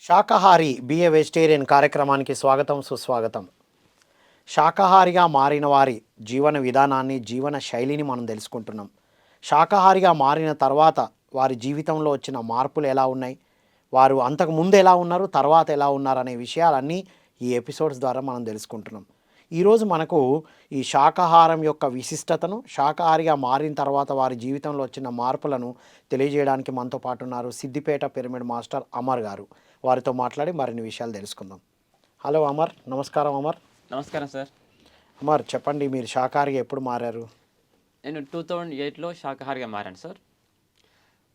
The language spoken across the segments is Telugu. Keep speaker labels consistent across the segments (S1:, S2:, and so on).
S1: శాకాహారి బిఏ వెజిటేరియన్ కార్యక్రమానికి స్వాగతం సుస్వాగతం. శాకాహారిగా మారిన వారి జీవన విధానాన్ని జీవన శైలిని మనం తెలుసుకుంటున్నాం. శాకాహారిగా మారిన తర్వాత వారి జీవితంలో వచ్చిన మార్పులు ఎలా ఉన్నాయి, వారు అంతకు ముందు ఎలా ఉన్నారు, తర్వాత ఎలా ఉన్నారు అనే విషయాలన్నీ ఈ ఎపిసోడ్స్ ద్వారా మనం తెలుసుకుంటున్నాం. ఈరోజు మనకు ఈ శాకాహారం యొక్క విశిష్టతను, శాకాహారిగా మారిన తర్వాత వారి జీవితంలో వచ్చిన మార్పులను తెలియజేయడానికి మనతో పాటు ఉన్నారు సిద్దిపేట పిరమిడ్ మాస్టర్ అమర్ గారు. వారితో మాట్లాడి మరిన్ని విషయాలు తెలుసుకుందాం. హలో అమర్, నమస్కారం. అమర్
S2: నమస్కారం సార్.
S1: అమర్ చెప్పండి, మీరు శాకాహారిగా ఎప్పుడు మారారు?
S2: నేను 2008లో శాకాహారిగా మారాను సార్.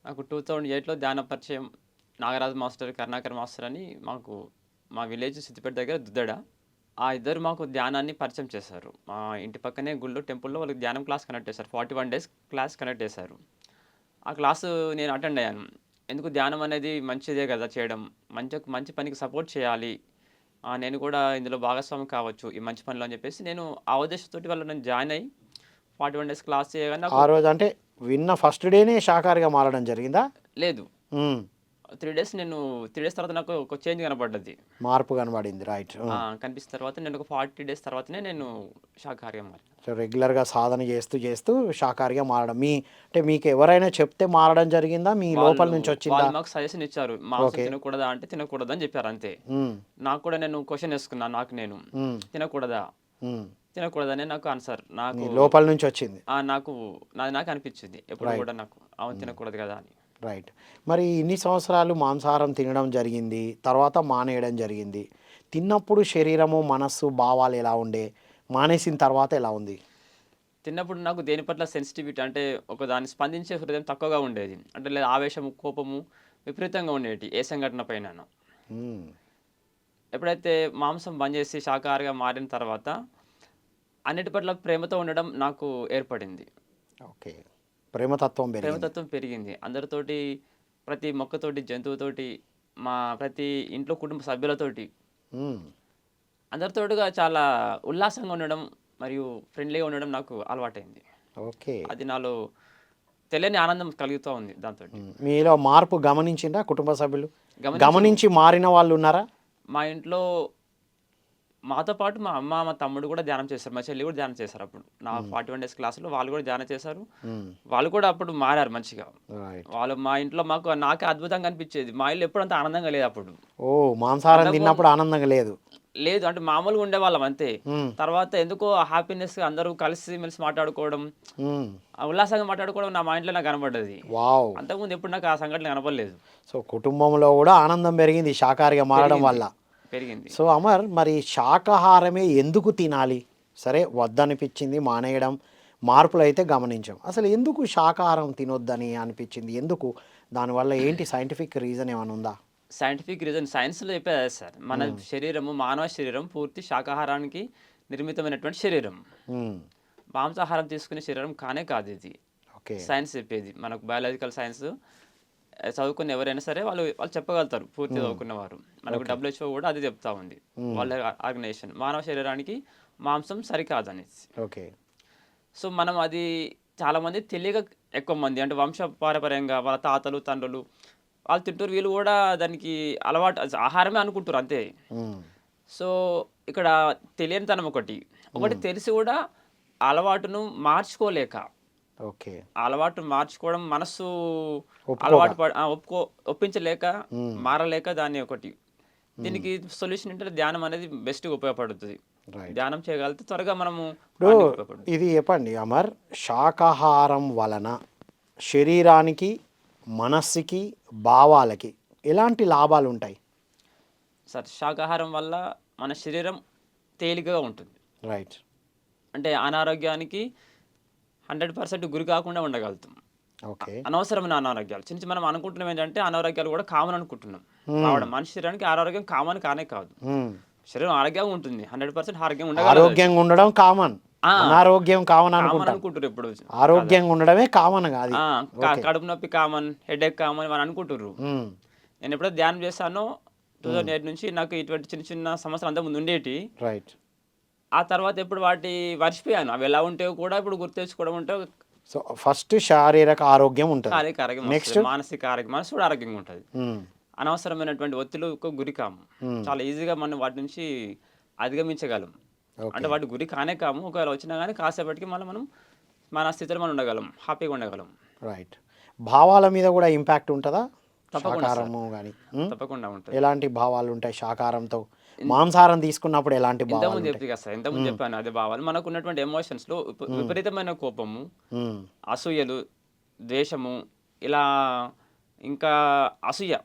S2: నాకు 2008లో ధ్యాన పరిచయం నాగరాజు మాస్టర్, కరుణాకర్ మాస్టర్ అని మా విలేజ్ సిద్దిపేట దగ్గర దుద్దడ. ఆ ఇద్దరు మాకు ధ్యానాన్ని పరిచయం చేశారు. మా ఇంటి పక్కనే గుళ్ళో టెంపుల్లో వాళ్ళకి ధ్యానం క్లాస్ కండక్ట్ చేశారు. 41 days క్లాస్ కండక్ట్ చేశారు. ఆ క్లాసు నేను అటెండ్ అయ్యాను. ఎందుకు ధ్యానం అనేది మంచిదే కదా చేయడం, మంచి పనికి సపోర్ట్ చేయాలి, నేను కూడా ఇందులో భాగస్వామి కావచ్చు ఈ మంచి పనిలో అని చెప్పేసి నేను ఆ ఉద్దేశంతో వాళ్ళు నేను జాయిన్ అయ్యి 41 days క్లాస్ చేయగానే
S1: ఆ రోజు అంటే విన్న ఫస్ట్ డేనే శాకాహారిగా మారడం జరిగిందా?
S2: లేదు, 3 days తర్వాత నాకు ఒక చేంజ్ కనపడ్డది,
S1: మార్పు కనబడింది. రైట్.
S2: కనిపిస్తున్న తర్వాత నేను ఒక 40 days తర్వాతనే నేను శాకాహారిగా మారాను.
S1: సో రెగ్యులర్గా సాధన చేస్తూ శాకాహారిగా మారడం అంటే మీకు ఎవరైనా చెప్తే మారడం జరిగిందా, మీ లోపల నుంచి వచ్చిందా?
S2: వాళ్ళు మాకు సజెషన్ ఇచ్చారు, మాంసం తినకూడదా అంటే తినకూడదు అని చెప్పారు అంతే. నాకు కూడా నేను క్వశ్చన్ వేసుకున్నాను, నేను తినకూడదనే నాకు ఆన్సర్ నాకు
S1: లోపల నుంచి వచ్చింది.
S2: నాకు అనిపించింది ఎప్పుడు కూడా నాకు అవును తినకూడదు కదా అని.
S1: రైట్. మరి ఇన్ని సంవత్సరాలు మాంసాహారం తినడం జరిగింది, తర్వాత మానేయడం జరిగింది. తిన్నప్పుడు శరీరము, మనస్సు, భావాలు ఎలా ఉండే, మానేసిన తర్వాత ఎలా ఉంది?
S2: తిన్నప్పుడు నాకు దేని పట్ల సెన్సిటివిటీ అంటే ఒక దాన్ని స్పందించే హృదయం తక్కువగా ఉండేది. అంటే లేదా ఆవేశము, కోపము విపరీతంగా ఉండేది ఏ సంఘటన పైన. ఎప్పుడైతే మాంసం బంద్ చేసి శాకాహారిగా మారిన తర్వాత అన్నిటి పట్ల ప్రేమతో ఉండడం నాకు ఏర్పడింది.
S1: ఓకే, ప్రేమతత్వం
S2: పెరిగింది. అందరితోటి, ప్రతి మొక్కతోటి, జంతువుతోటి, మా ప్రతి ఇంట్లో కుటుంబ సభ్యులతోటి అందరితోటిగా చాలా ఉల్లాసంగా ఉండడం మరియు ఫ్రెండ్లీగా ఉండడం నాకు అలవాటైంది.
S1: ఓకే,
S2: అది నాలో తెలియని ఆనందం కలుగుతూ ఉంది. దాంతో
S1: మీలో మార్పు గమనించిందా కుటుంబ సభ్యులు? గమనించి మారిన వాళ్ళు ఉన్నారా?
S2: మా ఇంట్లో మాతో పాటు మా అమ్మ, మా తమ్ముడు కూడా ధ్యానం చేశారు, మా చెల్లి కూడా ధ్యానం చేశారు. అప్పుడు నా 41 days క్లాసులో వాళ్ళు కూడా ధ్యానం చేశారు. వాళ్ళు కూడా అప్పుడు మారారు మంచిగా. వాళ్ళు మా ఇంట్లో నాకే అద్భుతంగా అనిపించేది. మా ఇల్లు ఎప్పుడు అంత ఆనందంగా లేదు అప్పుడు.
S1: మాంసాహారం తిన్నప్పుడు ఆనందంగా
S2: లేదు అంటే మామూలుగా ఉండేవాళ్ళం అంతే. తర్వాత ఎందుకో హ్యాపీనెస్, అందరూ కలిసి మెలిసి మాట్లాడుకోవడం, ఉల్లాసంగా మాట్లాడుకోవడం మా ఇంట్లో నాకు కనబడ్డది. అంతకుముందు ఎప్పుడు నాకు ఆ సంఘటన కనపడలేదు.
S1: సో కుటుంబంలో కూడా ఆనందం పెరిగింది శాకాహారిగా మారడం వల్ల.
S2: పెరిగింది.
S1: సో అమర్, మరి శాకాహారమే ఎందుకు తినాలి? సరే, వద్దనిపించింది, మానేయడం, మార్పులు అయితే గమనించాం. అసలు ఎందుకు శాకాహారం తినొద్దని అనిపించింది? ఎందుకు? దానివల్ల ఏంటి సైంటిఫిక్ రీజన్ ఏమైనా ఉందా?
S2: సైంటిఫిక్ రీజన్ సైన్స్లో చెప్పేది సార్. మన శరీరము, మానవ శరీరం పూర్తి శాకాహారానికి నిర్మితమైనటువంటి శరీరం. మాంసాహారం తీసుకునే శరీరం కాదు ఇది. సైన్స్ చెప్పేది, మనకు బయాలజికల్ సైన్స్ చదువుకున్న ఎవరైనా సరే వాళ్ళు చెప్పగలుగుతారు, పూర్తి చదువుకున్నవారు. మనకు WHO కూడా అది చెప్తా ఉంది, వాళ్ళ ఆర్గనైజేషన్. మానవ శరీరానికి మాంసం సరికాదని.
S1: ఓకే. సో
S2: మనం అది చాలామంది తెలియక, ఎక్కువ మంది అంటే వంశపారంపర్యంగా వాళ్ళ తాతలు, తండ్రులు వాళ్ళు తింటారు, వీళ్ళు కూడా దానికి అలవాటు ఆహారమే అనుకుంటారు అంతే. సో ఇక్కడ తెలియనితనం ఒకటి తెలిసి కూడా అలవాటును మార్చుకోలేక, అలవాటు మార్చుకోవడం మనసు అలవాటు ఒప్పించలేక, మారలేక, దాన్ని ఒకటి. దీనికి సొల్యూషన్ ఏంటంటే ధ్యానం అనేది బెస్ట్గా ఉపయోగపడుతుంది. ధ్యానం చేయగలిగితే త్వరగా మనము.
S1: ఇది చెప్పండి అమర్, శాకాహారం వలన శరీరానికి, మనస్సుకి, భావాలకి ఎలాంటి లాభాలు ఉంటాయి?
S2: సార్, శాకాహారం వల్ల మన శరీరం తేలికగా ఉంటుంది.
S1: రైట్. అంటే
S2: అనారోగ్యానికి 100% గురి కాకుండా ఉండగలుగుతాం. అనవసరమైన అనారోగ్యాలు చిన్న మనం అనుకుంటున్నాం ఏంటంటే అనారోగ్యాలు కూడా కామన్ అనుకుంటున్నాం. మనిషి శరీరానికి అనారోగ్యం కామన్ కానే కాదు. శరీరం ఆరోగ్యంగా ఉంటుంది, 100%
S1: ఆరోగ్యంగా ఉండడం కామన్, అనారోగ్యం కామన్
S2: అనుకుంటారు. ఇప్పుడు
S1: ఆరోగ్యంగా ఉండడమే కామన్ కాదు.
S2: కడుపు నొప్పి కామన్, హెడేక్ కామన్ అని అనుకుంటారు. నేను ఎప్పుడైతే ధ్యానం చేస్తానో 2008 నుంచి నాకు ఇటువంటి చిన్న చిన్న సమస్యలు అంతా ముందు ఉండేటి.
S1: రైట్.
S2: ఆ తర్వాత ఎప్పుడు వాటి మర్చిపోయాను, అవి ఎలా ఉంటాయో కూడా ఇప్పుడు గుర్తు తెచ్చుకోవడం ఉంటే.
S1: సో ఫస్ట్ శారీరక ఆరోగ్యం ఉంటుంది,
S2: నెక్స్ట్ మానసిక ఆరోగ్యం, మనసు కూడా ఆరోగ్యంగా ఉంటుంది. అనవసరమైనటువంటి ఒత్తిడికి గురి కాము. చాలా ఈజీగా మనం వాటి నుంచి అధిగమించగలం. అంటే
S1: ఓకే.
S2: వాటి గురి కానే కాము. ఒకవేళ వచ్చినా గానీ కాసేపటికి మళ్ళీ మనం మన స్థితిలో మనం ఉండగలం. హ్యాపీగా ఉండగలం.
S1: రైట్. భావాల మీద కూడా ఇంపాక్ట్ ఉంటుందా
S2: తప్పకుండా సార్.
S1: శాకాహారము కానీ?
S2: తప్పకుండా ఉంటుంది.
S1: ఎలాంటి భావాలు ఉంటాయి శాకాహారంతో? మాంసాహారం తీసుకున్నప్పుడు ఎలాంటి భావాలు
S2: ఇంతకుముందు
S1: ఉంటాయి?
S2: చెప్తే కదా సార్. ఇంతకుముందు చెప్పాను అదే భావాలు. మనకున్నటువంటి ఎమోషన్స్‌లో విపరీతమైన కోపము,
S1: మ్మ్.
S2: అసూయలు, ద్వేషము ఇలా ఇంకా అసూయ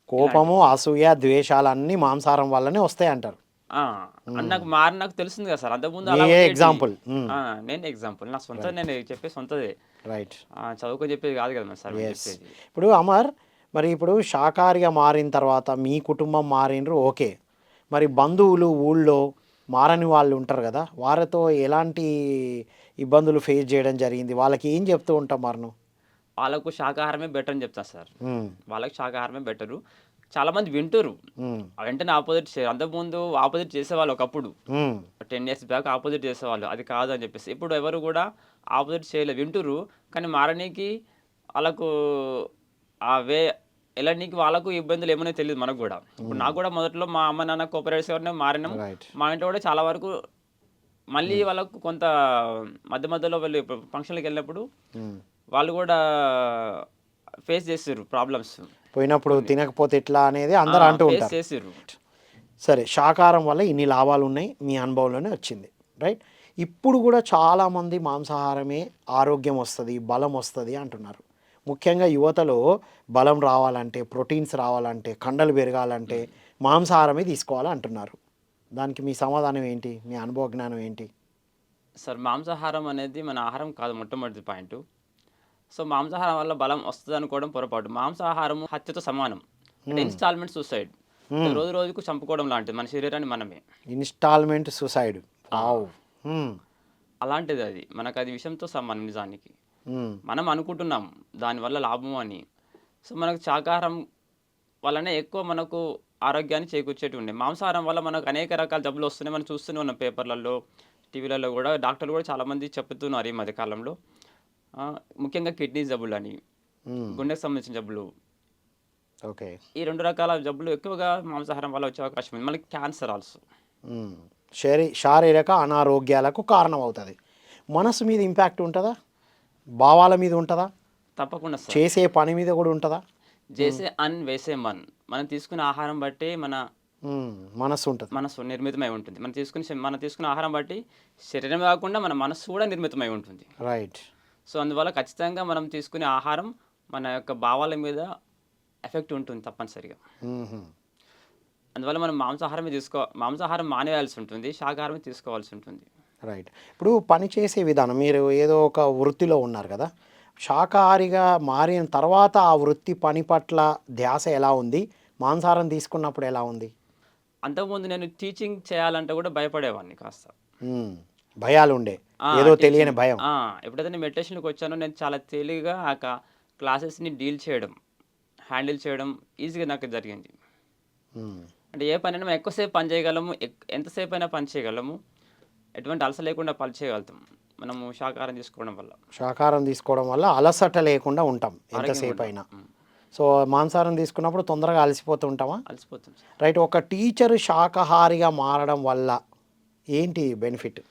S1: కోపము, అసూయ, ద్వేషాలన్నీ మాంసాహారం వల్లనే వస్తాయి అంటారు.
S2: ఆ! అని నాకు తెలిసింది కదా సార్. అంతకుముందు
S1: ఏ
S2: అలా ఉండేటివి.
S1: ఎగ్జాంపుల్?
S2: ఆ! నేను ఎగ్జాంపుల్. నా సొంత నేను చెప్పేది సొంతదే.
S1: రైట్.
S2: చదువుకొని చెప్పేది కాదు కదా మరి సార్ నేను
S1: ఎస్.
S2: చెప్పేది.
S1: ఇప్పుడు అమర్, మరి ఇప్పుడు శాకాహారిగా మారిన తర్వాత మీ కుటుంబం మారిండ్రు, ఓకే. మరి బంధువులు ఊళ్ళో మారని వాళ్ళు ఉంటారు కదా, వారితో ఎలాంటి ఇబ్బందులు ఫేస్ చేయడం జరిగింది? వాళ్ళకి ఏం చెప్తూ ఉంటాం మరి నువ్వు?
S2: వాళ్ళకు శాకాహారమే బెటర్ అని చెప్తా సార్.
S1: మ్మ్.
S2: వాళ్ళకి శాకాహారమే బెటరు. చాలామంది వింటుర్రు.
S1: మ్మ్.
S2: వెంటనే ఆపోజిట్ అంతకుముందు ఆపోజిట్ చేసేవాళ్ళు ఒకప్పుడు.
S1: మ్మ్.
S2: 10 ఇయర్స్ బ్యాక్ ఆపోజిట్ చేసేవాళ్ళు. అది కాదు అని చెప్పేసి. ఇప్పుడు ఎవరు కూడా ఆపోజిట్ చేయలేదు. వింటుర్రు. కానీ మారనీకి వాళ్ళకు ఆ ఎళ్ళనీకి వాళ్ళకు ఇబ్బందులు ఏమో తెలీదు మనకు గూడా. ఇప్పుడు నాకు గూడా మొదట్లో మా అమ్మ, నాన్న కోఆపరేట్ చేసేవారనే మారినాం.
S1: రైట్.
S2: మా ఇంట్లో కూడా చాలా వరకు మళ్ళీ వాళ్ళకు కొంత మధ్యలో వీళ్ళు ఇప్పుడు ఫంక్షన్‌లకెళ్ళినప్పుడు
S1: మ్మ్.
S2: వాళ్ళు గూడా ఫేస్ చేసిర్రు ప్రాబ్లమ్స్.
S1: పోయినప్పుడు తినకపోతే ఎట్లా అనేది అందరూ అంటూ
S2: ఫేస్
S1: ఉంటారు.
S2: చేసిర్రు.
S1: సరే, శాకాహారం వల్ల ఇన్ని లాభాలు ఉన్నాయి మీ అనుభవంలోనే వచ్చింది, రైట్. ఇప్పుడు కూడా చాలామంది మాంసాహారమే ఆరోగ్యం వస్తుంది, బలం వస్తుంది అంటున్నారు. ముఖ్యంగా యువతలో బలం రావాలంటే, ప్రోటీన్స్ రావాలంటే, కండలు పెరగాలంటే మాంసాహారమే తీసుకోవాలంటున్నారు. దానికి మీ సమాధానం ఏంటి? మీ అనుభవ జ్ఞానం ఏంటి?
S2: సార్ మాంసాహారం అనేది మన ఆహారం కాదు మొట్టమొదటి పాయింట్. సో మాంసాహారం వల్ల బలం వస్తుంది అనుకోవడం పొరపాటు. మాంసాహారం హత్యతో సమానం. అంటే ఇన్‌స్టాల్‌మెంట్ సూసైడ్. అంటే రోజు రోజుకు చంపుకోవడం లాంటిది మన శరీరాన్ని మనమే.
S1: Instalment suicide. వావ్. మ్మ్.
S2: అలాంటిది అది. మనకు అది విషంతో సమానం నిజానికి.
S1: మ్మ్.
S2: మనం అనుకుంటున్నాం దానివల్ల లాభము అని. సో మనకు శాకాహారం వల్లనే ఎక్కువ మనకు ఆరోగ్యాన్ని చేకూర్చేటివి ఉన్నాయి. మాంసాహారం వల్ల మనకు అనేక రకాల జబ్బులు వస్తున్నాయి. మనం చూస్తూనే ఉన్నాం పేపర్‌లలో, టీవీలలో కూడా డాక్టర్లు కూడా చాలామంది చెప్తున్నారు ఈ మధ్య కాలంలో. ముఖ్యంగా కిడ్నీ జబ్బులని,
S1: మ్మ్.
S2: గుండెకు సంబంధించిన జబ్బులు.
S1: ఓకే.
S2: ఈ 2 రకాల జబ్బులు ఎక్కువగా మాంసాహారం వల్ల వచ్చే అవకాశం ఉంది. మళ్ళీ క్యాన్సర్ ఆల్సో.
S1: మ్మ్. శారీరక అనారోగ్యాలకు కారణమవుతుంది. మనసు మీద ఇంపాక్ట్ ఉంటుందా? భావాల మీద ఉంటుందా?
S2: తప్పకుండా సార్.
S1: చేసే పని మీద కూడా ఉంటుందా?
S2: జేసే అన్ వేసే మన్. మనం తీసుకునే ఆహారం బట్టి మన
S1: మ్మ్. మనసు ఉంటుంది.
S2: మనసు నిర్మితమై ఉంటుంది. మనం తీసుకునే ఆహారం బట్టి శరీరం కాకుండా మన మనస్సు కూడా నిర్మితమై ఉంటుంది.
S1: రైట్.
S2: సో అందువల్ల ఖచ్చితంగా మనం తీసుకునే ఆహారం మన యొక్క భావాల మీద ఎఫెక్ట్ ఉంటుంది తప్పనిసరిగా.
S1: మ్మ్.
S2: అందువల్ల మనం మాంసాహారం మానేయాల్సి ఉంటుంది. శాకాహారం తీసుకోవాల్సి ఉంటుంది.
S1: రైట్. ఇప్పుడు పని చేసే విధానం, మీరు ఏదో ఒక వృత్తిలో ఉన్నారు కదా, శాకాహారిగా మారిన తర్వాత ఆ వృత్తి పని పట్ల ధ్యాస ఎలా ఉంది? మాంసాహారం తీసుకున్నప్పుడు ఎలా ఉంది?
S2: అంతకుముందు నేను టీచింగ్ చేయాలంటే కూడా భయపడేవాడిని కాస్త.
S1: మ్మ్. భయాలు ఉండే, ఏదో తెలియని భయం.
S2: ఎప్పుడైతే నేను మెడిటేషన్‌కి వచ్చానో నేను చాలా తేలికగా ఆ క్లాసెస్‌ని హ్యాండిల్ చేయడం ఈజీగా నాకు జరిగింది.
S1: మ్మ్.
S2: అంటే ఏ పనైనా మనం ఎక్కువసేపు పని చేయగలము. ఎంతసేపు అయినా పని చేయగలము. ఎటువంటి అలసట లేకుండా పని చేయగలుగుతాం. మనము శాకాహారం తీసుకోవడం వల్ల.
S1: శాకాహారం తీసుకోవడం వల్ల అలసట లేకుండా ఉంటాం ఎంతసేపు
S2: ఆరోగ్యంగా
S1: అయినా.
S2: ఉంటాం.
S1: సో మాంసాహారం తీసుకున్నప్పుడు తొందరగా అలసిపోతూ ఉంటామా?
S2: అలసిపోతుంది సార్.
S1: రైట్. ఒక టీచర్ శాకాహారిగా మారడం వల్ల ఏంటి బెనిఫిట్?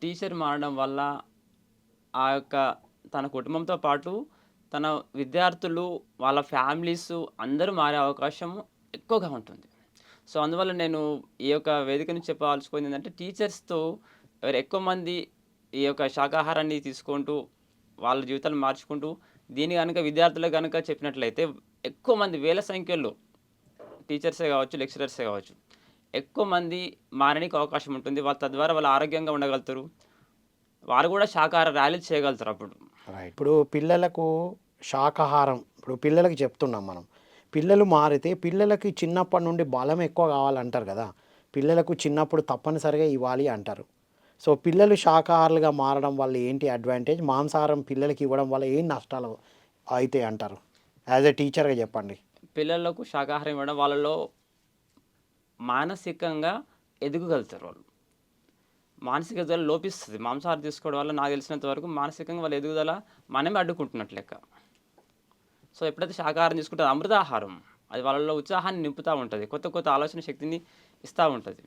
S2: టీచర్ మారడం వల్ల ఆ యొక్క తన కుటుంబంతో పాటు తన విద్యార్థులు, వాళ్ళ ఫ్యామిలీస్ అందరూ మారే అవకాశం ఎక్కువగా ఉంటుంది. సో అందువల్ల నేను ఈ యొక్క వేదిక నుంచి చెప్పదలుచుకుంది ఏంటంటే టీచర్స్‌తో ఎక్కువ మంది ఈ యొక్క శాకాహారాన్ని తీసుకుంటూ వాళ్ళ జీవితాలు మార్చుకుంటూ దీన్ని గనుక విద్యార్థులకు గనుక చెప్పినట్లయితే ఎక్కువ మంది వేల సంఖ్యలో టీచర్సే కావచ్చు, లెక్చరర్సే కావచ్చు, ఎక్కువ మంది మారడానికి అవకాశం ఉంటుంది. వాళ్ళు తద్వారా వాళ్ళు ఆరోగ్యంగా ఉండగలుగుతారు. వాళ్ళు కూడా శాకాహార ర్యాలీలు చేయగలుగుతారు అప్పుడు.
S1: రైట్. ఇప్పుడు పిల్లలకు శాకాహారం, ఇప్పుడు పిల్లలకి చెప్తున్నాం మనం, పిల్లలు మారితే పిల్లలకి చిన్నప్పటి నుండి బలం ఎక్కువ కావాలంటారు కదా, పిల్లలకు చిన్నప్పుడు తప్పనిసరిగా ఇవ్వాలి అంటారు. సో పిల్లలు శాకాహారులుగా మారడం వల్ల ఏంటి అడ్వాంటేజ్? మాంసాహారం పిల్లలకి ఇవ్వడం వల్ల ఏం నష్టాలు అవుతాయి అంటారు? యాజ్ ఎ టీచర్గా చెప్పండి.
S2: పిల్లలకు శాకాహారం ఇవ్వడం వాళ్ళలో మానసికంగా ఎదగగలుగుతారు వాళ్ళు. మానసిక ఎదుగుదల లోపిస్తుంది. మాంసాహారం తీసుకోవడం వల్ల నాకు తెలిసినంత వరకు మానసికంగా వాళ్ళ ఎదుగుదల మనమే అడ్డుకుంటున్నట్లు లెక్క. సో ఎప్పుడైతే శాకాహారం తీసుకుంటే అమృతాహారం. అది వాళ్ళలో ఉత్సాహాన్ని నింపుతూ ఉంటుంది, కొత్త కొత్త ఆలోచన శక్తిని ఇస్తూ ఉంటుంది.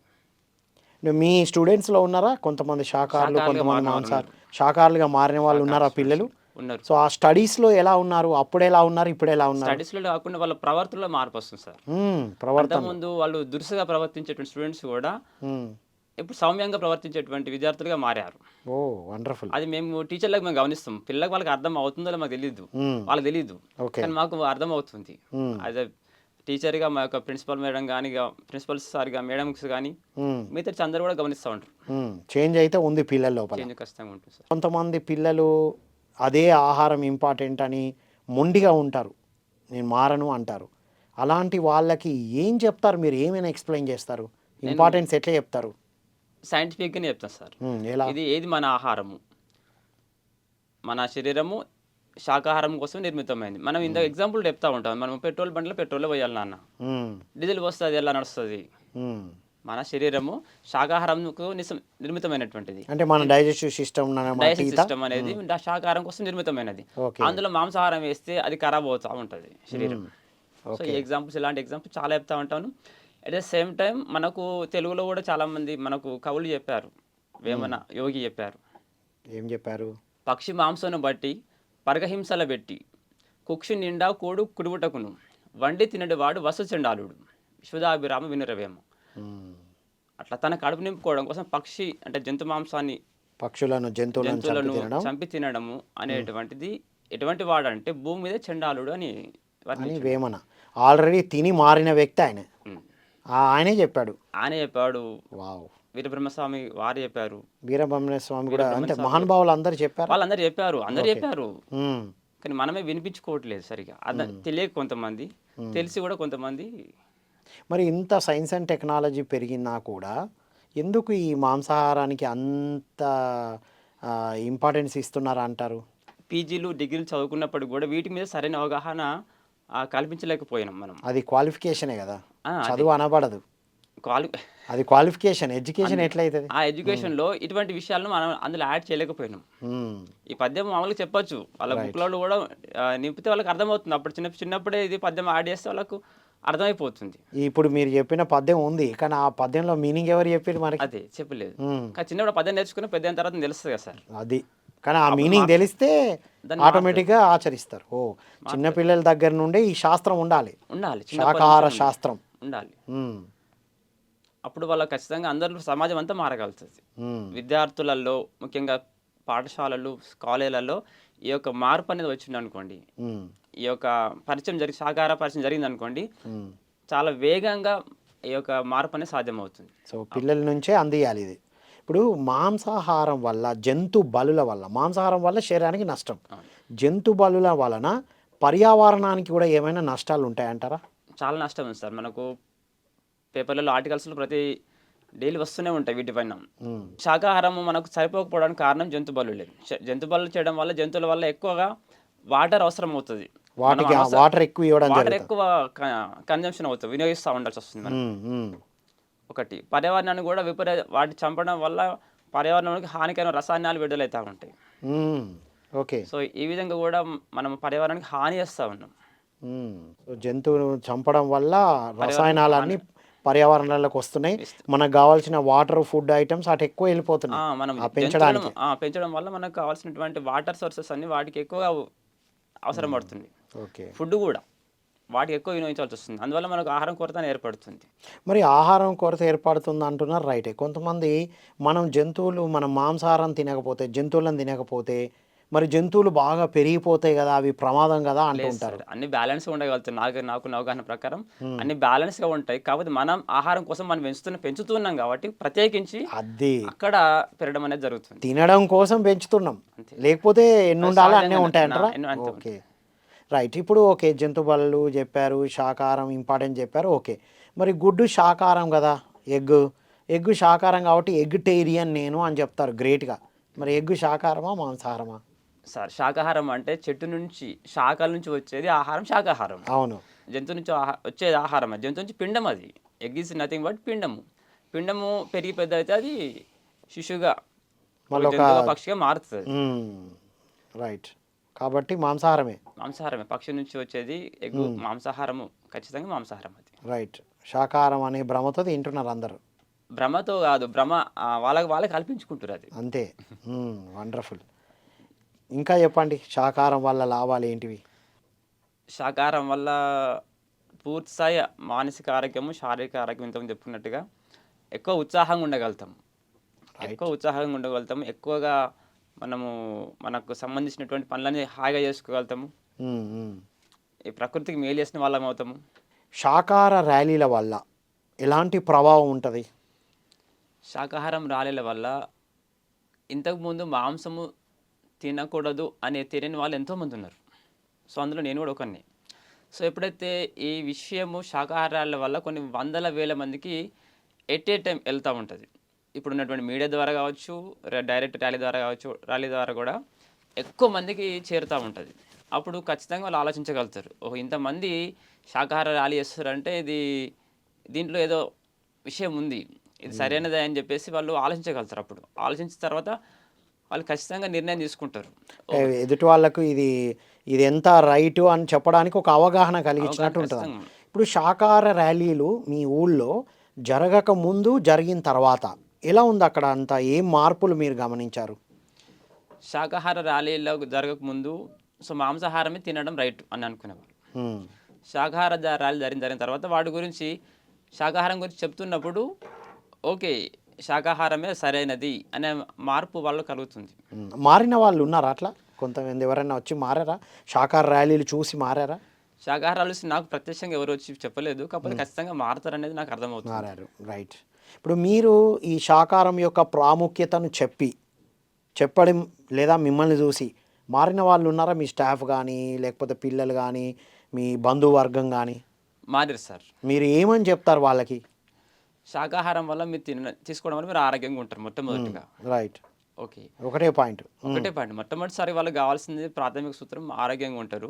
S1: మీ స్టూడెంట్స్లో ఉన్నారా కొంతమంది శాకాహారులు,
S2: శాకాహారులుగా
S1: కొంతమంది
S2: మారిన వాళ్ళు
S1: మాంసాహారు
S2: ఉన్నారు.
S1: శాకాహారులుగా మారిన వాళ్ళు ఉన్నారా
S2: శాకాహార
S1: పిల్లలు?
S2: ఉన్నారు.
S1: సో ఆ స్టడీస్లో ఎలా ఉన్నారు? అప్పుడు ఎలా ఉన్నారు, ఇప్పుడు ఎలా ఉన్నారు?
S2: స్టడీస్‌లో కాకుండా వాళ్ళ ప్రవర్తనలో మార్పు వస్తుంది సార్.
S1: ప్రవర్తనలో.
S2: అంతకుముందు వాళ్ళు దురుసుగా ప్రవర్తించేటువంటి స్టూడెంట్స్ కూడా
S1: మ్మ్.
S2: ఇప్పుడు సౌమ్యంగా ప్రవర్తించేటువంటి విద్యార్థులుగా మారారు.
S1: ఓ వండర్ఫుల్.
S2: అది మేము టీచర్‌లకు మేము గమనిస్తాం. వాళ్ళకి అర్థం అవుతుందో మాకు తెలీదు. వాళ్ళకి తెలీదు.
S1: ఓకే.
S2: కానీ మాకు అర్థమవుతుంది. యాజ్ ఎ టీచర్‌గా మా యొక్క ప్రిన్సిపల్ మేడం గాని, ప్రిన్సిపల్ సార్‌గా మేడమ్స్ గాని మిగతా అందరూ కూడా గమనిస్తూ ఉంటారు.
S1: చేంజ్ అయితే ఉంది పిల్లల లోపల.
S2: చేంజ్ ఖచ్చితంగా ఉంటుంది సార్.
S1: కొంతమంది పిల్లలు అదే ఆహారం ఇంపార్టెంట్ అని మొండిగా ఉంటారు, నేను మారను అంటారు. అలాంటి వాళ్ళకి ఏం చెప్తారు మీరు? ఏమైనా ఎక్స్ప్లెయిన్ చేస్తారు? ఇంపార్టెన్స్ ఎట్లా చెప్తారు?
S2: సైంటిఫిక్‌గానే చెప్తాను సార్.
S1: ఎలా?
S2: ఏది మన ఆహారము, మన శరీరము శాకాహారం కోసం నిర్మితమైంది. మనం ఇంత ఎగ్జాంపుల్ చెప్తా ఉంటాం. మనం పెట్రోల్ బండిలో పెట్రోలే పోయాలి నాన్న, డీజిల్ పోస్తే అది ఎలా నడుస్తుంది? మన శరీరము శాకాహారంకు నిర్మితమైనటువంటిది.
S1: అంటే మన డైజెస్టివ్ సిస్టమ్
S2: డైజెస్టివ్ సిస్టమ్ అనేది శాకాహారం కోసం నిర్మితమైనది. అందులో మాంసాహారం వేస్తే అది ఖరాబ్ అవుతూ ఉంటుంది శరీరం. సో ఈ ఎగ్జాంపుల్స్, ఇలాంటి ఎగ్జాంపుల్స్ చాలా చెప్తా ఉంటాను. అట్ ద సేమ్ టైం మనకు తెలుగులో కూడా చాలామంది మనకు కవులు చెప్పారు. వేమన యోగి చెప్పారు.
S1: ఏం చెప్పారు?
S2: పక్షి మాంసను బట్టి పరగహింసల పెట్టి కుక్షి నిండా కోడు కుడువుటకును వండి తినడి వాడు వసు చెండాలుడు విశ్వదాభిరామ వినురవేమ. అట్లా తన కడుపు నింపుకోవడం కోసం పక్షి అంటే జంతు మాంసాన్ని, జంతువులను చంపి తినడము అనేటువంటిది ఎటువంటి వాడంటే భూమి మీద చెండాలుడు అని
S1: వేమన. ఆల్రెడీ తిని మారిన వ్యక్తి ఆయన. ఆయనే చెప్పాడు.
S2: వావ్. వీరబ్రహ్మస్వామి వారు చెప్పారు.
S1: వీరబ్రహ్మస్వామి కూడా అంటే మహానుభావులు అందరూ చెప్పారు.
S2: వాళ్ళందరూ చెప్పారు. కానీ మనమే వినిపించుకోవట్లేదు సరిగా. తెలియక కొంతమంది, తెలిసి కూడా కొంతమంది.
S1: మరి ఇంత సైన్స్ అండ్ టెక్నాలజీ పెరిగినా కూడా ఎందుకు ఈ మాంసాహారానికి అంత ఇంపార్టెన్స్ ఇస్తున్నారా అంటారు?
S2: పీజీలు, డిగ్రీలు చదువుకున్నప్పుడు కూడా వీటి మీద సరైన అవగాహన కల్పించలేకపోయినాం మనం.
S1: అది క్వాలిఫికేషనే కదా, చదువు అనబడదు. అది క్వాలిఫికేషన్. ఎడ్యుకేషన్ ఎట్లయితుంది?
S2: ఆ ఎడ్యుకేషన్లో ఇటువంటి విషయాలను మనం అందులో యాడ్ చేయలేకపోయినాం. ఈ పద్యం మామూలుగా చెప్పొచ్చు, వాళ్ళ బుక్లలో కూడా నింపితే వాళ్ళకి అర్థమవుతుంది. అప్పుడు చిన్నప్పుడే ఇది పద్యం యాడ్ చేస్తే వాళ్ళకు అర్థమైపోతుంది.
S1: ఇప్పుడు మీరు చెప్పిన పద్యం ఉంది, కానీ ఆ పద్యంలో మీనింగ్ ఎవరు చెప్పారు మనకి?
S2: అదే చెప్పలేదు. కానీ చిన్నప్పుడు పద్యం నేర్చుకుని పెద్ద తర్వాత తెలుస్తుంది కదా సార్.
S1: అది కానీ ఆ మీనింగ్ తెలిస్తే ఆటోమేటిక్గా ఆచరిస్తారు. చిన్నపిల్లల దగ్గర నుండే ఈ శాస్త్రం ఉండాలి, శాకాహార శాస్త్రం
S2: ఉండాలి. అప్పుడు వాళ్ళకి ఖచ్చితంగా అందరూ సమాజం అంతా మారగలుగుతుంది. విద్యార్థులలో ముఖ్యంగా పాఠశాలలు, కాలేజీలలో ఈ యొక్క మార్పు అనేది వచ్చింది అనుకోండి, ఈ యొక్క శాకాహార పరిచయం జరిగింది అనుకోండి, చాలా వేగంగా ఈ యొక్క మార్పు అనేది సాధ్యమవుతుంది.
S1: సో పిల్లల నుంచే అందియాలి ఇది. ఇప్పుడు మాంసాహారం వల్ల, జంతు బలుల వల్ల, మాంసాహారం వల్ల శరీరానికి నష్టం, జంతు బలుల వలన పర్యావరణానికి కూడా ఏమైనా నష్టాలు ఉంటాయంటారా?
S2: చాలా నష్టం ఉంది సార్. మనకు పేపర్లలో ఆర్టికల్స్లో ప్రతి డైలీ వస్తూనే ఉంటాయి వీటిపైన. శాకాహారం మనకు సరిపోకపోవడానికి కారణం జంతు బలులే. జంతు బలులు చేయడం వల్ల జంతువుల వల్ల ఎక్కువగా వాటర్ అవసరం అవుతుంది.
S1: వాటర్ ఎక్కువ
S2: కన్జంప్షన్ అవుతుంది, వినియోగిస్తూ ఉండాల్సి వస్తుంది మనం. ఒకటి పర్యావరణాన్ని కూడా వాటి చంపడం వల్ల పర్యావరణానికి హానికరమైన రసాయనాలు విడుదలవుతూ ఉంటాయి.
S1: ఓకే.
S2: సో ఈ విధంగా కూడా మనం పర్యావరణానికి హాని చేస్తూ ఉన్నాం.
S1: జంతువును చంపడం వల్ల రసాయనాలన్నీ పర్యావరణంలోకి వస్తున్నాయి. మనకు కావాల్సిన వాటర్, ఫుడ్ ఐటమ్స్ అటు ఎక్కువ వెళ్ళిపోతున్నాయి.
S2: మనం పెంచడం వల్ల మనకు కావాల్సినటువంటి వాటర్ సోర్సెస్ అన్ని వాటికి ఎక్కువగా అవసరం పడుతుంది. ఫుడ్ కూడా వాటికి ఎక్కువ వినియోగించాల్సి వస్తుంది. అందువల్ల మనకు ఆహారం కొరత ఏర్పడుతుంది.
S1: మరి ఆహారం కొరత ఏర్పడుతుంది అంటున్నారు, రైటే. కొంతమంది మనం మాంసాహారం తినకపోతే, జంతువులను తినకపోతే మరి జంతువులు బాగా పెరిగిపోతాయి కదా, అవి ప్రమాదం కదా అంటూ ఉంటారు.
S2: అన్ని బ్యాలెన్స్ ఉండగలుగుతాయి. నాకు అవగాహన ప్రకారం అన్ని బ్యాలెన్స్గా ఉంటాయి. కాకపోతే మనం ఆహారం కోసం మనం పెంచుతున్నాం కాబట్టి ప్రత్యేకించి అది అక్కడ పెరగడం అనేది జరుగుతుంది.
S1: తినడం కోసం పెంచుతున్నాం, లేకపోతే ఎన్ని ఉండాలో అన్నీ ఉంటాయంటారా? Okay, right. ఇప్పుడు ఓకే, జంతు బలులు చెప్పారు, శాకాహారం ఇంపార్టెంట్ చెప్పారు. ఓకే, మరి గుడ్డు శాకాహారం కదా, ఎగ్ శాకాహారం కాబట్టి ఎగ్టేరియన్ నేను అని చెప్తారు గ్రేట్గా. మరి ఎగ్ శాకాహారమా మాంసాహారమా?
S2: సార్ శాకాహారం అంటే చెట్టు నుంచి శాఖల నుంచి వచ్చేది ఆహారం శాకాహారం.
S1: అవును.
S2: జంతువు నుంచి వచ్చేది ఆహారం, జంతువు నుంచి పిండం. అది ఎగ్ ఈజ్ నథింగ్ బట్ పిండము పెరిగి పెద్ద అయితే అది శిశువుగా పక్షిగా మారుతుంది.
S1: రైట్. కాబట్టి మాంసాహారమే.
S2: మాంసాహారమే. పక్షి నుంచి వచ్చేది ఎగ్గు మాంసాహారము. ఖచ్చితంగా మాంసాహారం అది.
S1: రైట్. శాకాహారం అనే భ్రమతో తింటున్నారు అందరూ.
S2: భ్రమతో కాదు. భ్రమ వాళ్ళకి వాళ్ళే కల్పించుకుంటారు అది.
S1: అంతే. వండర్ఫుల్. ఇంకా చెప్పండి శాకాహారం వల్ల లాభాలు ఏంటివి?
S2: శాకాహారం వల్ల పూర్తి స్థాయి మానసిక ఆరోగ్యము, శారీరక ఆరోగ్యం ఇంతకుముందు చెప్పుకున్నట్టుగా ఎక్కువ ఉత్సాహంగా ఉండగలుగుతాం. ఎక్కువగా మనకు సంబంధించినటువంటి పనులన్నీ హాయిగా చేసుకోగలుగుతాము. ఈ ప్రకృతికి మేలు చేసిన వాళ్ళం అవుతాము.
S1: శాకాహార ర్యాలీల వల్ల ఎలాంటి ప్రభావం ఉంటుంది?
S2: శాకాహారం ర్యాలీల వల్ల ఇంతకుముందు మాంసము తినకూడదు అనే తెలియని వాళ్ళు ఎంతోమంది ఉన్నారు. సో అందులో నేను కూడా ఒకరిని. సో ఎప్పుడైతే ఈ విషయము శాకాహార ర్యాలీల వల్ల కొన్ని వందల వేల మందికి ఎట్ ఏ టైం వెళ్తూ ఉంటుంది. ఇప్పుడు ఉన్నటువంటి మీడియా ద్వారా కావచ్చు, డైరెక్ట్ ర్యాలీ ద్వారా కూడా ఎక్కువ మందికి చేరుతూ ఉంటుంది. అప్పుడు ఖచ్చితంగా వాళ్ళు ఆలోచించగలుగుతారు, ఓహో ఇంతమంది శాకాహార ర్యాలీ చేస్తారంటే దీంట్లో ఏదో విషయం ఉంది, ఇది సరైనదే అని చెప్పేసి వాళ్ళు ఆలోచించగలుగుతారు. అప్పుడు ఆలోచించిన తర్వాత వాళ్ళు ఖచ్చితంగా నిర్ణయం తీసుకుంటారు.
S1: ఎదుటి వాళ్ళకు ఇది ఎంత రైటు అని చెప్పడానికి ఒక అవగాహన కలిగించినట్టు ఉంటుంది. ఇప్పుడు శాకాహార ర్యాలీలు మీ ఊళ్ళో జరగక ముందు, జరిగిన తర్వాత ఎలా ఉంది అక్కడ అంతా? ఏం మార్పులు మీరు గమనించారు?
S2: శాకాహార ర్యాలీలో జరగకముందు సో మాంసాహారమే తినడం రైట్ అని అనుకునేవాళ్ళు. శాకాహార ర్యాలీ జరిగిన తర్వాత వాటి గురించి, శాకాహారం గురించి చెప్తున్నప్పుడు ఓకే శాకాహారమే సరైనది అనే మార్పు వాళ్ళు కలుగుతుంది.
S1: మారిన వాళ్ళు ఉన్నారా అట్లా? కొంతమంది ఎవరైనా వచ్చి మారారా? శాకాహార ర్యాలీలు చూసి మారారా?
S2: శాకాహారాలు నాకు ప్రత్యక్షంగా ఎవరు వచ్చి చెప్పలేదు, కాకపోతే ఖచ్చితంగా మారుతారు అనేది నాకు అర్థమవుతుంది.
S1: మారారు. రైట్. ఇప్పుడు మీరు ఈ శాకాహారం యొక్క ప్రాముఖ్యతను చెప్పడం లేదా మిమ్మల్ని చూసి మారిన వాళ్ళు ఉన్నారా? మీ స్టాఫ్ కానీ, లేకపోతే పిల్లలు కానీ, మీ బంధువర్గం కానీ?
S2: మారారు సార్.
S1: మీరు ఏమని చెప్తారు వాళ్ళకి?
S2: శాకాహారం వల్ల మీరు తీసుకోవడం వల్ల మీరు ఆరోగ్యంగా ఉంటారు మొట్టమొదటిగా.
S1: రైట్.
S2: ఓకే,
S1: ఒకటే పాయింట్.
S2: మొట్టమొదటిసారి వాళ్ళకి కావాల్సింది ప్రాథమిక సూత్రం ఆరోగ్యంగా ఉంటారు.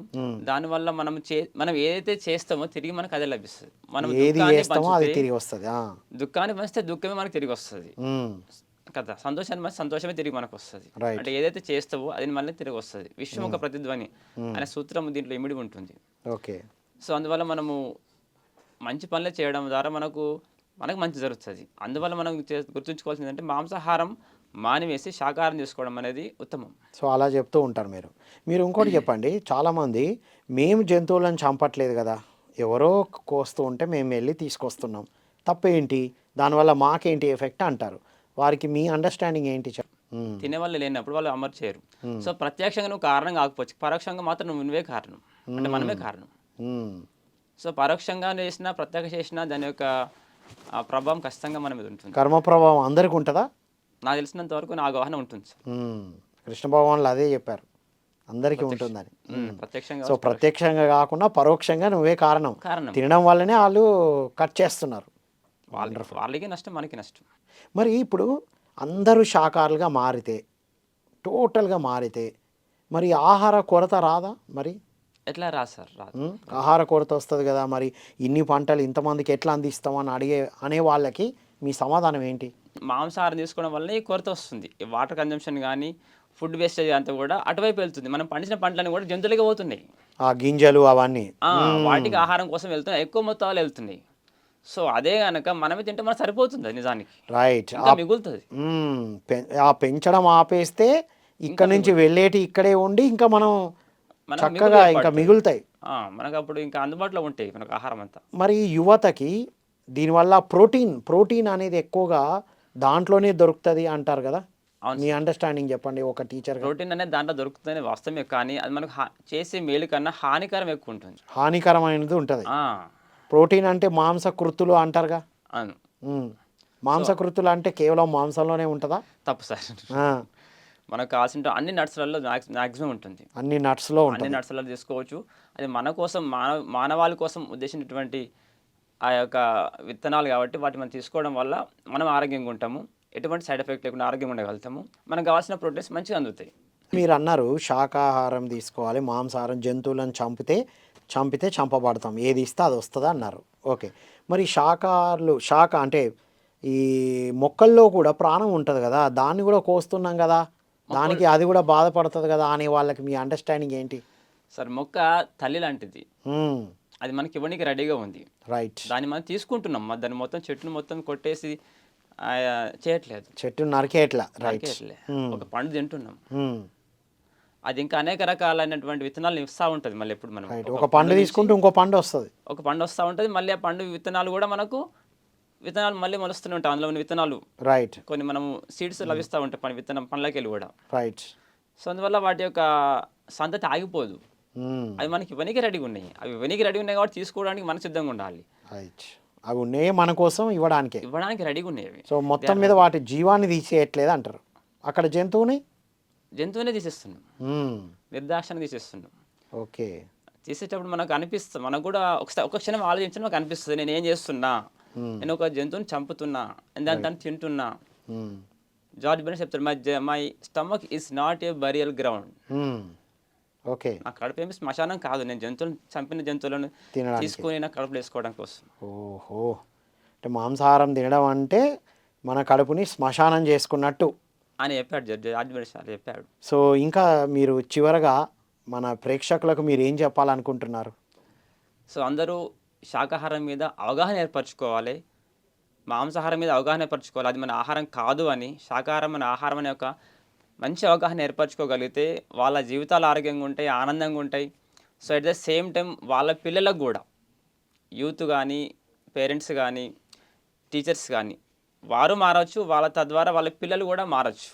S2: దానివల్ల మనం ఏదైతే చేస్తామో తిరిగి మనకు అదే లభిస్తుంది. మనం దుఃఖాన్ని పంచితే దుఃఖమే మనకు తిరిగి వస్తుంది కదా, సంతోషాన్ని పంచితే సంతోషమే తిరిగి మనకు వస్తుంది. అంటే ఏదైతే చేస్తావో అది మళ్ళీ తిరిగి వస్తుంది. విశ్వం ఒక ప్రతిధ్వని అనే సూత్రం దీంట్లో ఇమిడి ఉంటుంది.
S1: ఓకే.
S2: సో అందువల్ల మనము మంచి పనులే చేయడం ద్వారా మనకు మంచి జరుగుతుంది. అందువల్ల మనం గుర్తుంచుకోవాల్సింది అంటే మాంసాహారం మానివేసి శాకాహారం తీసుకోవడం అనేది ఉత్తమం.
S1: సో అలా చెప్తూ ఉంటారు మీరు ఇంకోటి చెప్పండి. చాలామంది మేము జంతువులను చంపట్లేదు కదా, ఎవరో కోస్తూ ఉంటే మేము వెళ్ళి తీసుకొస్తున్నాం, తప్పేంటి, దానివల్ల మాకేంటి ఎఫెక్ట్ అంటారు. వారికి మీ అండర్స్టాండింగ్ ఏంటి?
S2: తినేవాళ్ళు లేనప్పుడు వాళ్ళు అమరు చేయరు. సో ప్రత్యక్షంగా నువ్వు కారణం కాకపోవచ్చు, పరోక్షంగా మాత్రం నువ్వే కారణం, అంటే మనమే కారణం. సో పరోక్షంగా చేసినా ప్రత్యక్ష చేసినా దాని యొక్క ప్రభావం ఖచ్చితంగా మన మీద ఉంటుంది.
S1: కర్మ ప్రభావం అందరికీ ఉంటుందా?
S2: నాకు తెలిసినంత వరకు నా అవగాహన ఉంటుంది.
S1: కృష్ణ భగవాన్లు అదే చెప్పారు, అందరికీ ఉంటుందని.
S2: ప్రత్యక్షంగా.
S1: సో ప్రత్యక్షంగా కాకుండా పరోక్షంగా నువ్వే కారణం. తినడం వల్లనే వాళ్ళు కట్ చేస్తున్నారు.
S2: వాళ్ళకి నష్టం, మనకి నష్టం.
S1: మరి ఇప్పుడు అందరూ శాకాహారులుగా మారితే, టోటల్గా మారితే మరి ఆహార కొరత రాదా? మరి
S2: ఎట్లా రా సార్? రాదు.
S1: ఆహార కొరత వస్తుంది కదా, మరి ఇన్ని పంటలు ఇంతమందికి ఎట్లా అందిస్తామని అనే వాళ్ళకి మీ సమాధానం ఏంటి?
S2: మాంసాహారం తీసుకోవడం వల్ల ఈ కొరత వస్తుంది. వాటర్ కన్జంప్షన్ కానీ, ఫుడ్ వేస్టేజ్ అంతా కూడా అటువైపు వెళ్తుంది. మనం పండించిన పంటలన్నీ కూడా జంతువులకే పోతున్నాయి.
S1: ఆ గింజలు అవన్నీ
S2: వాటికి ఆహారం కోసం వెళ్తున్నాయి, ఎక్కువ మొత్తాలు వెళ్తున్నాయి. సో అదే కనుక మనమే తింటే మనకు సరిపోతుంది నిజానికి.
S1: రైట్.
S2: మిగులుతుంది.
S1: ఆ పెంచడం ఆపేస్తే ఇక్కడ నుంచి వెళ్ళేటి ఇక్కడే ఉండి ఇంకా మనం చక్కగా ఇంకా మిగులుతాయి
S2: మనకు, అప్పుడు ఇంకా అందుబాటులో ఉంటాయి మనకు ఆహారం అంతా.
S1: మరి యువతకి దీనివల్ల ప్రోటీన్ అనేది ఎక్కువగా దాంట్లోనే దొరుకుతుంది అంటారు కదా, మీ అండర్స్టాండింగ్ చెప్పండి ఒక టీచర్.
S2: ప్రోటీన్ అనేది దాంట్లో దొరుకుతుంది వాస్తవమే, కానీ అది మనకు చేసే మేలు కన్నా హానికరం ఎక్కువ ఉంటుంది.
S1: హానికరమైనది ఉంటుంది. ప్రోటీన్ అంటే మాంసకృతులు అంటారుగా.
S2: అవును.
S1: మాంసకృతులు అంటే కేవలం మాంసంలోనే ఉంటుందా?
S2: తప్పు సార్. మనకు కావాల్సిన అన్ని నట్స్లలో మ్యాక్సిమం ఉంటుంది.
S1: అన్ని నట్స్లలో
S2: తీసుకోవచ్చు. అది మన కోసం, మానవాళి కోసం ఉద్దేశించినటువంటి ఆ యొక్క విత్తనాలు కాబట్టి వాటి మనం తీసుకోవడం వల్ల మనం ఆరోగ్యంగా ఉంటాము, ఎటువంటి సైడ్ ఎఫెక్ట్ లేకుండా ఆరోగ్యంగా ఉండగలుగుతాము, మనకు కావాల్సిన ప్రోటీన్స్ మంచిగా అందుతాయి.
S1: మీరు అన్నారు శాకాహారం తీసుకోవాలి, మాంసాహారం జంతువులను చంపితే చంపబడతాం, ఏది ఇస్తే అది వస్తుందా అన్నారు. ఓకే. మరి శాఖ అంటే ఈ మొక్కల్లో కూడా ప్రాణం ఉంటుంది కదా, దాన్ని కూడా కోస్తున్నాం కదా, దానికి అది కూడా బాధపడుతుంది కదా అనే వాళ్ళకి మీ అండర్స్టాండింగ్ ఏంటి?
S2: సార్ మొక్క తల్లి లాంటిది.
S1: హ్మ్.
S2: అది మనకి ఇవ్వడానికి రెడీగా ఉంది.
S1: రైట్.
S2: దాన్ని మనం తీసుకుంటున్నాం. దాన్ని మొత్తం చెట్టుని మొత్తం కొట్టేసి చేయట్లేదు.
S1: చెట్టుని నరికేయట్లా. రైట్.
S2: నరికేయట్లే. ఒక పండు తింటున్నాం.
S1: హ్మ్.
S2: అది ఇంకా అనేక రకాలైనటువంటి విత్తనాలు ఇస్తా ఉంటుంది మళ్ళీ ఎప్పుడు మనం.
S1: రైట్. ఒక పండు తీసుకుంటే ఇంకో పండు వస్తుంది.
S2: ఒక పండు వస్తూ ఉంటుంది. మళ్ళీ ఆ పండు విత్తనాలు కూడా మనకు విత్తనాలు మళ్ళీ మొలుస్తూనే ఉంటాయి. అందులో ఉన్న విత్తనాలు
S1: రైట్.
S2: కొన్ని మనము సీడ్స్ లభిస్తూ ఉంటాయి విత్తనం పండ్లకి వెళ్ళి కూడా.
S1: రైట్.
S2: సో అందువల్ల వాటి యొక్క సంతతి ఆగిపోదు.
S1: హ్మ్.
S2: అవి మనకి ఇవ్వనికి రెడీగా ఉన్నాయి. అవి ఇవ్వనికి రెడీగా ఉన్నాయి కాబట్టి తీసుకోవడానికి మన సిద్ధంగా ఉండాలి.
S1: రైట్. అవి ఉన్నాయి మన కోసం ఇవ్వడానికే.
S2: ఇవ్వడానికి రెడీగా ఉన్నాయి అవి.
S1: సో మొత్తం మీద వాటి జీవాన్ని తీసేయట్లేదు అంటారు. అక్కడ జంతువుని
S2: జంతువునే తీసేస్తున్నాం.
S1: హ్మ్.
S2: నిర్దాక్షణ తీసేస్తున్నాం.
S1: ఓకే.
S2: తీసేటప్పుడు మనకు అనిపిస్తుంది, మనకు కూడా ఒక క్షణం ఆలోచించడం నాకు అనిపిస్తుంది, నేను ఏం చేస్తున్నా, నేను ఒక జంతువుని చంపుతున్నా, దాన్ని తింటున్నా.
S1: హ్మ్.
S2: జార్జ్ బెర్నార్డ్ చెప్తాడు, my stomach is not a burial ground.
S1: హ్మ్. ఓకే.
S2: నా కడుపు ఏమి శ్మశానం కాదు, నేను జంతువులను చంపిన జంతువులను
S1: తినడానికి.
S2: తీసుకొని నా కడుపులో వేసుకోవడం కోసం.
S1: ఓహో. అంటే మాంసాహారం తినడం అంటే మన కడుపుని శ్మశానం చేసుకున్నట్టు
S2: అని చెప్పాడు జార్జ్ బెర్నార్డ్ చెప్పాడు.
S1: సో ఇంకా మీరు చివరగా మన ప్రేక్షకులకు మీరు ఏం చెప్పాలనుకుంటున్నారు?
S2: సో అందరూ శాకాహారం మీద అవగాహన ఏర్పరచుకోవాలి, మాంసాహారం మీద అవగాహన ఏర్పరచుకోవాలి. అది మన ఆహారం కాదు అని, శాకాహారం మన ఆహారం అనే ఒక మంచి అవగాహన ఏర్పరచుకోగలిగితే వాళ్ళ జీవితాలు ఆరోగ్యంగా ఉంటాయి, ఆనందంగా ఉంటాయి. So at the same time వాళ్ళ పిల్లలకు కూడా, యూత్ కానీ, పేరెంట్స్ కానీ, టీచర్స్ కానీ, వారు మారచ్చు, వాళ్ళ తద్వారా వాళ్ళ పిల్లలు కూడా మారచ్చు.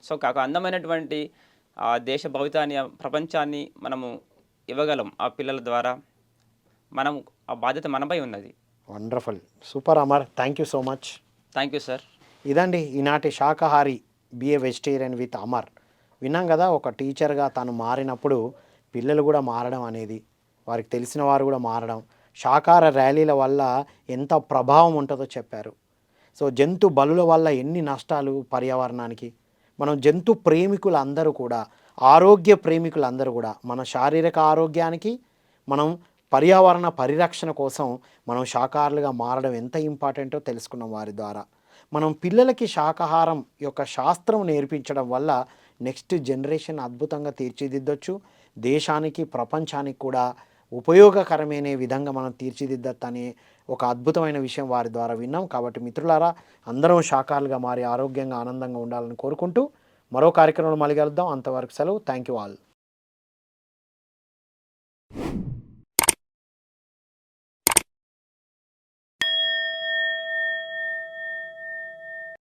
S2: సో ఒక అందమైనటువంటి దేశ భవితాన్ని, ప్రపంచాన్ని మనము ఇవ్వగలం ఆ పిల్లల ద్వారా. మనం ఆ బాధ్యత మనపై ఉన్నది.
S1: Wonderful. Super Amar. Thank you so much.
S2: Thank you sir.
S1: ఇదండి ఈనాటి శాకాహారి బిఏ వెజిటేరియన్ విత్ అమర్. విన్నాం కదా, ఒక టీచర్గా తను మారినప్పుడు పిల్లలు కూడా మారడం అనేది, వారికి తెలిసిన వారు కూడా మారడం, శాకాహార ర్యాలీల వల్ల ఎంత ప్రభావం ఉంటుందో చెప్పారు. సో జంతు బలుల వల్ల ఎన్ని నష్టాలు పర్యావరణానికి. మనం జంతు ప్రేమికులందరూ కూడా, ఆరోగ్య ప్రేమికులందరూ కూడా మన శారీరక ఆరోగ్యానికి, మనం పర్యావరణ పరిరక్షణ కోసం మనం శాకాహారులుగా మారడం ఎంత ఇంపార్టెంటో తెలుసుకున్నాం వారి ద్వారా. మనం పిల్లలకి శాకాహారం యొక్క శాస్త్రం నేర్పించడం వల్ల నెక్స్ట్ జనరేషన్ అద్భుతంగా తీర్చిదిద్దొచ్చు. దేశానికి, ప్రపంచానికి కూడా ఉపయోగకరమైన విధంగా మనం తీర్చిదిద్దొచ్చనే ఒక అద్భుతమైన విషయం వారి ద్వారా విన్నాం. కాబట్టి మిత్రులారా, అందరం శాకాహారులుగా మారి ఆరోగ్యంగా, ఆనందంగా ఉండాలని కోరుకుంటూ మరో కార్యక్రమంలో మళ్ళీ కలుద్దాం. అంతవరకు సెలవు. Thank you all.